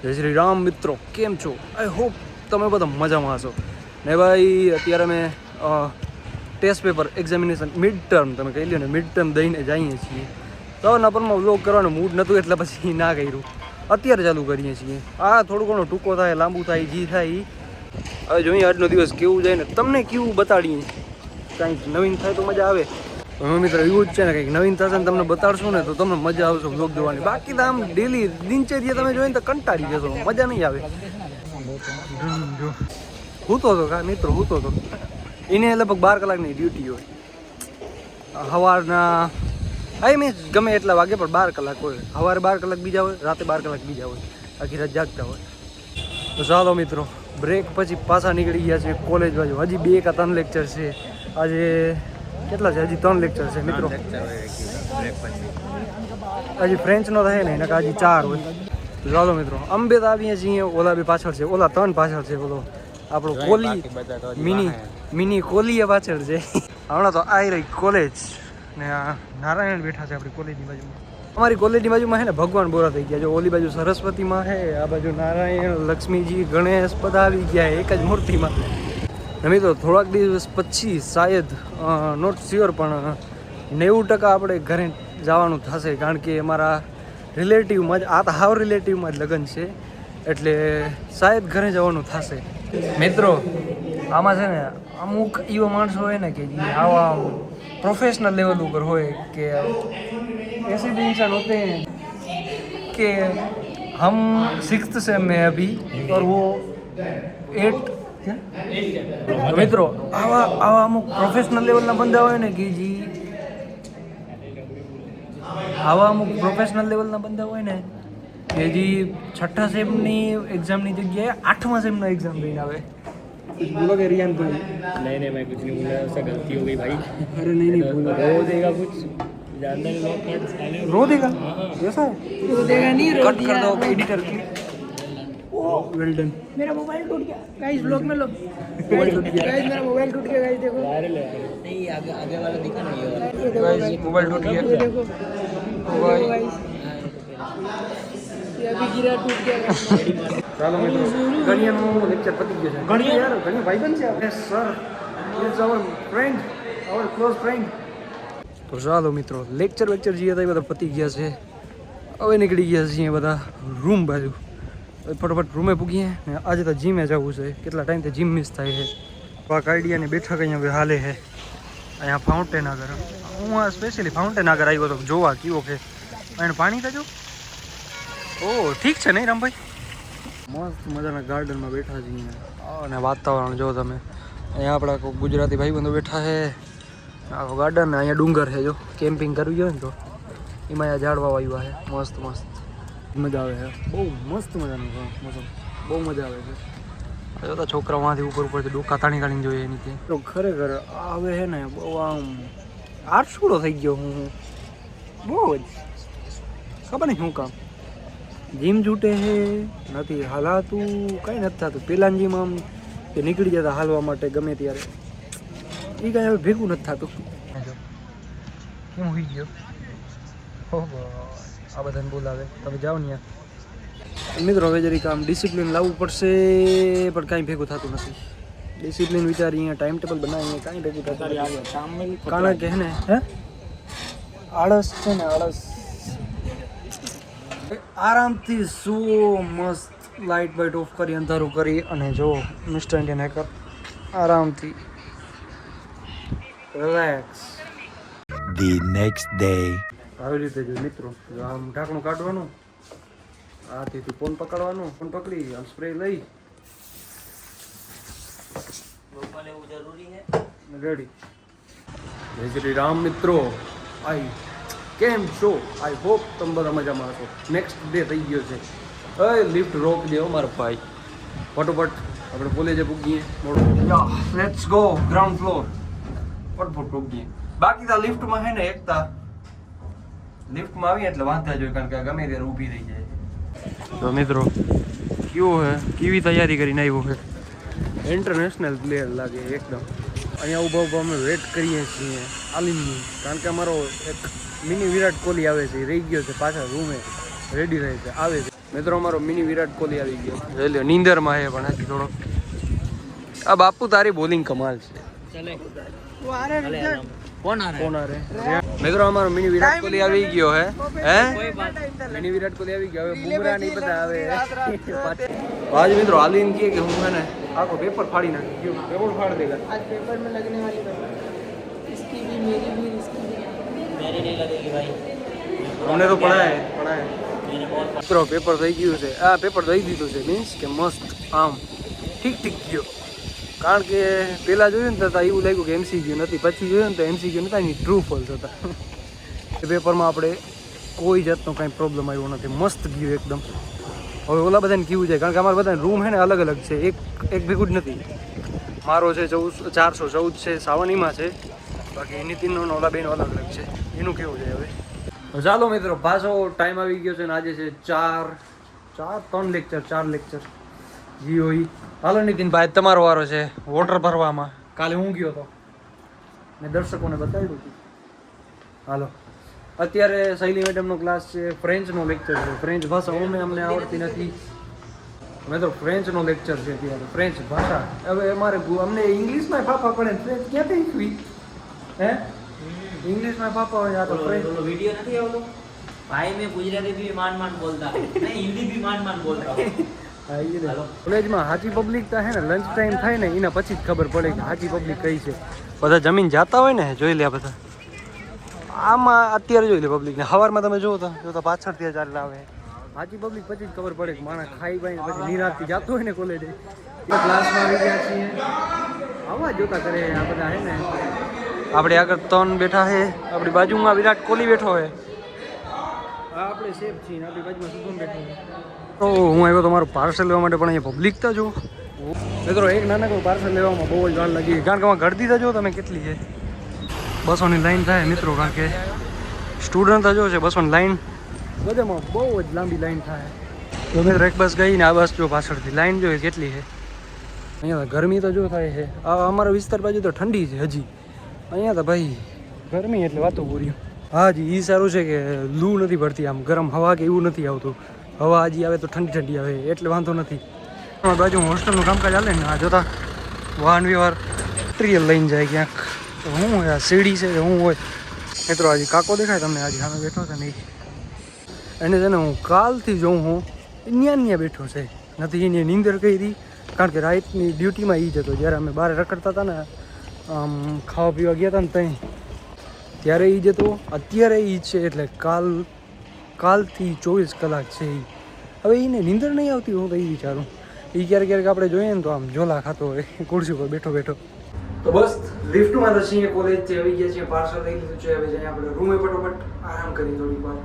જય શ્રી રામ મિત્રો, કેમ છો? આઈ હોપ તમે બધા મજામાં હશો ને ભાઈ. અત્યારે અમે test paper examination mid term તમે કહી લો ને, મિડ ટર્મ દઈને જઈએ છીએ. સવારના પરમાં વ્લોગ કરવાનું મૂડ નહોતું એટલે પછી ના કર્યું. અત્યારે ચાલુ કરીએ છીએ. આ થોડું ઘણું ટૂંકો થાય, લાંબુ થાય, જી થાય. હવે જોઈએ આજનો દિવસ કેવું જાય ને તમને કેવું બતાડીએ. કાંઈક નવીન થાય તો મજા આવે. મિત્રો એવું જ છે ને, કંઈક નવીન થશે ને તમને બતાડશું ને તો તમને મજા આવશે વ્લોગ જોવાની. બાકી તો આમ ડેલી દિનચર્યા તમે જોઈને તો કંટાળી જશો, મજા નહીં આવે. જો હૂતો હતો કા મિત્રો, હૂતો હતો. એને લગભગ 12 કલાકની ડ્યુટી હોય સવારના. મીન્સ ગમે એટલા વાગે પણ 12 કલાક હોય. સવારે 12 કલાક બીજા હોય, રાતે 12 કલાક બીજા હોય, આખી રાત જાગતા હોય. તો ચાલો મિત્રો, બ્રેક પછી પાછા નીકળી ગયા છે કોલેજ બાજુ. હજી 2 કે 3 લેક્ચર છે આજે. કેટલા છે? હજી 3 લેક્ચર છે મિત્રો. હજી ફ્રેન્ચનો થાય ને એના હજી 4 હોય. તો ચાલો મિત્રો, અંબે તો આવીએ છીએ. ઓલા બી પાછળ છે, ઓલા 3 પાછળ છે. બોલો આપણો કોલી મિની કોલી એ પાછળ છે. હમણાં તો આવી રહી કોલેજ ને નારાયણ બેઠા છે આપણી કોલેજની બાજુમાં. અમારી કોલેજની બાજુમાં છે ને ભગવાન બોરા થઈ ગયા. જો ઓલી બાજુ સરસ્વતીમાં છે, આ બાજુ નારાયણ, લક્ષ્મીજી, ગણેશ બધા આવી ગયા એક જ મૂર્તિમાં. મિત્રો થોડાક દિવસ પછી શાયદ નોટ શ્યોર પણ 90% આપણે ઘરે જવાનું થશે. કારણ કે અમારા રિલેટિવમાં જ આ તો હાવ રિલેટિવમાં જ લગ્ન છે એટલે શાયદ ઘરે જવાનું થશે. મિત્રો આમાં છે ને અમુક એવા માણસો હોય ને કે જે આવા પ્રોફેશનલ લેવલ ઉપર હોય કે ऐसे भी इंसान होते हैं कि हम 6th सेम में अभी और वो 8 મિત્રો આવા અમુક પ્રોફેશનલ લેવલના બંદા હોય ને કે જે આવા અમુક પ્રોફેશનલ લેવલના બંદા હોય ને કે જે 6ઠા સેમની એક્ઝામની જગ્યાએ 8મા સેમનો એક્ઝામ દઈને આવે. कुछ बोलोगे रियान भाई? नहीं मैं कुछ नहीं बोला, उससे गलती हो गई भाई. अरे नहीं बोला. रो देगा कुछ जानना नहीं. रो देगा? ऐसा रो देगा नहीं, कट कर दो एडिटर की. Well done. मेरा मोबाइल टूट गया गाइस, ब्लॉग में लो. मोबाइल टूट गया गाइस, मेरा मोबाइल टूट गया गाइस, देखो. वायरल है नहीं, आगे वाला दिखा नहीं है. गाइस मोबाइल टूट गया. ये देखो गाइस, ये अभी गिरा, टूट गया. ચાલો મિત્રો, ગણિયાનું લેક્ચર પતી ગયો છે. ગણિયા યાર, ગણિયા ભાઈબંધ છે. Yes sir, is our friend, our close friend. તો ચાલો મિત્રો, લેક્ચર જે હતા એ બધા પતી ગયા છે. હવે નીકળી ગયા છીએ બધા રૂમ બાજુ. ફટોફટ રૂમે પૂગીએ ને આજે તો જીમે જવું છે. કેટલા ટાઈમથી જીમ મિસ થાય છે. પાક આઈડિયાની બેઠક અહીંયા હાલે છે. અહીંયા ફાઉન્ટેન આગળ હું આ સ્પેશિયલી ફાઉન્ટેન આગળ આવ્યો હતો જોવા કેવો છે. એને પાણી થજો. ઓ ઠીક છે નહીં રામભાઈ? મસ્ત મજાના ગાર્ડનમાં બેઠા છીએ અને વાતાવરણ જો તમે. અહીંયા આપણા કોઈ ગુજરાતી ભાઈબંધો બેઠા છે. આખો ગાર્ડન ને અહીંયા ડુંગર છે. જો કેમ્પિંગ કરવી હોય ને તો એમાં અહીંયા ઝાડવા વાવ્યા છે. મસ્ત મસ્ત મજા આવે છે. બહુ મસ્ત મજાનું મોસમ, બહુ મજા આવે છે. જોતા છોકરાઓમાંથી ઉપરથી ડોકા તાણીને જોઈએ એની તો ખરેખર આવે છે ને બહુ આમ આરસુડો થઈ ગયો. હું બહુ જ ખબર નહીં શું કામ જીમ છૂટે છે નથી હાલાતું, કંઈ નથી થતું. પહેલાંની જીમ આમ કે નીકળી જતા હાલવા માટે ગમે ત્યારે, એ કાંઈ હવે ભેગું નથી થતું. કેમ હોઈ ગયો? આ બધાને બોલાવે, તમે જાઓ ને. મિત્રો હવે જરીક આમ ડિસિપ્લિન લાવવું પડશે પણ કાંઈ ભેગું થતું નથી. ડિસિપ્લિન વિચારીએ, ટાઈમ ટેબલ બનાવીએ, કાંઈ ભેગું થતું નથી. કારણ કે હે ને આળસ છે ને, આળસ. આરામથી શું મસ્ત લાઇટ બાઇટ ઓફ કરી, અંધારું કરી અને જો મિસ્ટર ઇન્ડિયન હેકર આરામથી રિલેક્સ. The next day. આવી રીતે જો મિત્રો, આમ ઢાંકણું કાઢવાનું, આથી ફોન પકડવાનું, ફોન પકડી આમ સ્પ્રે લઈ રેડી. જય શ્રી રામ મિત્રો. કેમ છો? આઈ હોપ તમે બધા મજામાં હશો. નેક્સ્ટ ડે થઈ ગયો છે. લિફ્ટ રોક દે મારો ભાઈ. ફટોફટ આપણે કોલેજે પૂગીએ. Let's go ground floor. ફટોફટ પૂગીએ. બાકી તો લિફ્ટમાં છે ને એકતા લિફ્ટમાં આવીએ એટલે વાંધા જોઈએ, કારણ કે ગમે ત્યારે ઊભી રહી જાય. તો મિત્રો કેવું છે, કેવી તૈયારી કરીને આવ્યો છે. ઇન્ટરનેશનલ પ્લેયર લાગે એકદમ. અહીંયા ઊભા અમે વેટ કરીએ છીએ આલિમની, કારણ કે અમારો એક મિની વિરાટ કોહલી આવે છે, રહી ગયો છે પાછા રૂમે રેડી રહે છે, આવે છે. મિત્રો અમારો મિની વિરાટ કોહલી આવી ગયો જોઈ લ્યો નીંદરમાં હે પણ હજી થોડો આ બાપુ તારી બોલિંગ કમાલ છે चले वो आ रहे हैं रिजल्ट कौन आ કોણ આ રે મિત્રો અમારો મિની વિરાટ કોહલી આવી ગયો હે હે कोई बात મિની વિરાટ કોહલી આવી ગયો હવે બુમરાહ નહીં બધા આવે આજ મિત્રો હાલીને કહે કે હું હે ને આખો પેપર ફાડી નાખી ગયો પેપર ફાડી દેगा आज पेपर में लगने वाली बात इसकी भी मेरी भी इसकी भी मेरी नहीं लगेगी भाई हमने तो पढ़ा है मैंने बहुत મિત્રો પેપર થઈ ગયું છે આ પેપર થઈ દીધું છે મીન્સ કે મસ્ત આમ ઠીક ગયો કારણ કે પહેલાં જોયું ને તો એવું લાગ્યું કે MCQ નથી પછી જોયું ને તો MCQ નતા એની ટ્રુ ફોલ્સ હતા એ પેપરમાં આપણે કોઈ જાતનો કાંઈ પ્રોબ્લેમ આવ્યો નથી મસ્ત ગયું એકદમ હવે ઓલા બધાને કેવું છે કારણ કે અમારા બધાને રૂમ છે ને અલગ અલગ છે એક ભેગું જ નથી મારો છે 414 છે સાવનીમાં છે બાકી નીતિનનો ને ઓલા બેનો અલગ અલગ છે એનું કેવું છે હવે ચાલો મિત્રો પાછો ટાઈમ આવી ગયો છે ને આજે છે 4 લેક્ચર જી હોય હાલો નીતિનભાઈ તમારો વારો છે વોટર ભરવામાં કાલે હું ગયો હતો મેં દર્શકોને બતાવ્યું હતું હાલો અત્યારે શૈલી મેડમનો ક્લાસ છે ફ્રેન્ચનો લેક્ચર છે ફ્રેન્ચ ભાષા અમને આવડતી નથી મેં તો ફ્રેન્ચનો લેક્ચર છે અત્યારે ફ્રેન્ચ ભાષા હવે અમારે અમને ઇંગ્લિશમાં ફાફા પડે ફ્રેન્ચ ક્યાંથી શીખવી હે इंग्लिश में पापा हो या तो फ्रेंच वीडियो नहीं है वो भाई मैं गुजराती भी मान बोलता मैं हिंदी भी मान बोलता हूँ કોલેજમાં હાચી પબ્લિક તો હે ને લંચ ટાઈમ થાય ને એના પછી જ ખબર પડે કે હાચી પબ્લિક કઈ છે બધા જમીન જાતા હોય ને જોઈ લે બધા આમાં અત્યારે જોઈ લે પબ્લિકને સવારમાં તમે જુઓ તો પાછળથી ચાલે આવે હાચી પબ્લિક પછી જ ખબર પડે કે માણસ ખાઈ પાઈને પછી નિરાશથી જતો હોય ને કોલેજે ક્લાસમાં આવી ગયા છીએ આવા જોતા કરે આ બધા હે ને આપણે આગળ ત્રણ બેઠા છે આપણી બાજુમાં વિરાટ કોહલી બેઠો છે આપણે સેફ છીએ આપણી બાજુમાં શુભમ બેઠો છે તો હું આવ્યો તો મારું પાર્સલ લેવા માટે પણ અહીંયા પબ્લિક તો જો મિત્રો એક નાનકડું પાર્સલ લેવામાં બહુ જ વાર લાગી કારણ કે ગળદી તો જો તમે કેટલી છે બસોની લાઈન થાય મિત્રો કારણ કે સ્ટુડન્ટ જો છે બસોની લાઈન બધામાં બહુ જ લાંબી લાઈન થાય તો મિત્રો એક બસ ગઈ ને આ બસ જો પાછળથી લાઈન જો કેટલી છે અહીંયા ગરમી તો જો થાય છે આ અમારો વિસ્તાર બાજુ તો ઠંડી છે હજી અહીંયા તો ભાઈ ગરમી એટલે વાતો પૂરી હા જી એ સારું છે કે લૂ નથી પડતી આમ ગરમ હવા કે એવું નથી આવતું હવા હજી આવે તો ઠંડી આવે એટલે વાંધો નથી અમારી બાજુ હોસ્ટેલનું કામકાજ ચાલે ને આ જોતા વાહન વ્યવહાર મટીરિયલ લઈને જાય ક્યાંક તો શું હોય આ સીડી છે કે શું હોય મિત્રો હજી કાકો દેખાય તમને હજી સામે બેઠો છે ને એને છે ને હું કાલથી જોઉં હું ન્યા બેઠો છે નથી એની નીંદર કરી હતી કારણ કે રાતની ડ્યુટીમાં એ જ હતો જ્યારે અમે બહાર રખડતા હતા ને આમ ખાવા પીવા ગયા હતા ને ત્યાં ત્યારે એ જતો અત્યારે એ છે એટલે કાલથી 24 કલાક છે એ હવે એને નીંદર નહીં આવતી હું તો એ વિચારું એ ક્યારેક આપણે જોઈએ ને તો આમ ઝોલા ખાતો હોય ખુરશી પર બેઠો તો બસ લિફ્ટમાં તો છીએ કોલેજથી આવી ગયા છીએ પાર્સલ લઈ લીધું છે હવે જઈને આપણે રૂમે ફટોફટ આરામ કરી થોડીક વાર